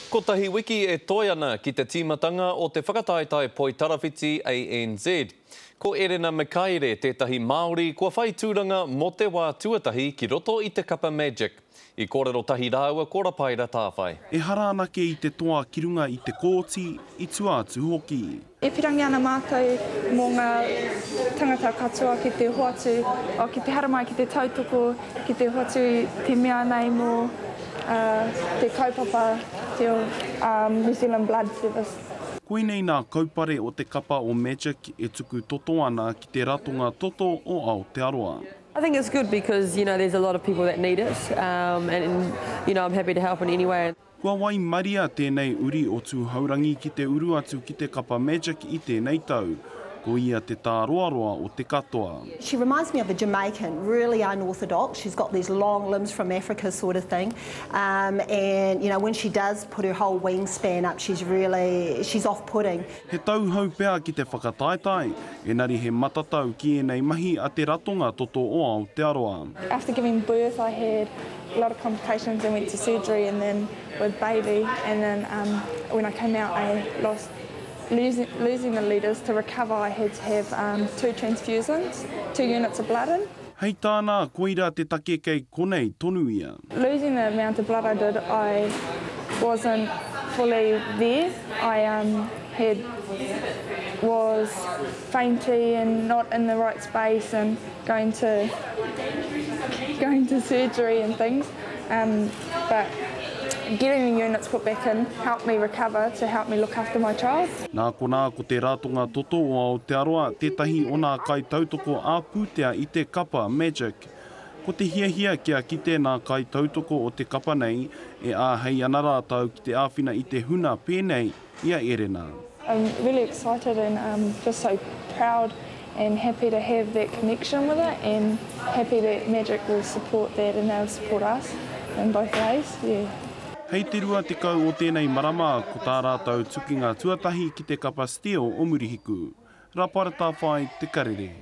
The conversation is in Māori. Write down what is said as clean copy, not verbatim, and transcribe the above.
Ko tahi wiki e toi ana ki te tīmatanga o te whakataetai Poitarawhiti ANZ. Ko Erena Makaire, tētahi Māori, kua whai tūranga mo te wā tuatahi ki roto i te kapa Magic. I kōrero tahi rāua, kora paira tāwhai. E hara anake i te toa kirunga i te kōti, i tua atu hoki. E pirangi ana mātou mō ngā tangata katoa ki te hoatu, o ki te haramai ki te tautoko, ki te hoatu te mea nei mō te kaupapa te New Zealand Blood Service. Koinei nā kaupare o te kapa o Magic e tuku toto ana ki te ratonga toto o Aotearoa. I think it's good because, there's a lot of people that need it and, I'm happy to help in any way. Kua wai maria tēnei uri o tū haurangi ki te uru atu ki te kapa Magic i tēnei tau. Ko ia te tāroaroa o te katoa. She reminds me of a Jamaican, really unorthodox. She's got these long limbs from Africa sort of thing. And, when she does put her whole wingspan up, she's off-putting. He tauhau pea ki te whakataetai, engari he matatau ki enei mahi a te ratonga toto o Aotearoa. After giving birth, I had a lot of complications and went to surgery, and then with baby, and then when I came out, I lost losing the leaders. To recover, I had to have 2 transfusions, 2 units of blood in. Hei tāna, koira te take kei konei tonu ia. Losing the amount of blood I did, I wasn't fully there. I was fainty and not in the right space and going to surgery and things. But getting the units put back in helped me recover to help me look after my child. Nā kona ko te ratonga toto o Aotearoa, tētahi o nā kai tautoko a pūtea i te kapa Magic. Ko te hiahia kia kite nā kai tautoko o te kapa nei, e āhei ana rātau ki te āwhina i te huna pēnei, ia Erena. I'm really excited and just so proud and happy to have that connection with it, and happy that Magic will support that and they'll support us in both ways. Yeah. Hei te rua te kau o tēnei marama, ko tā rātau tukinga tuatahi ki te kapa Steel o Murihiku. Rapara tā whai te karere.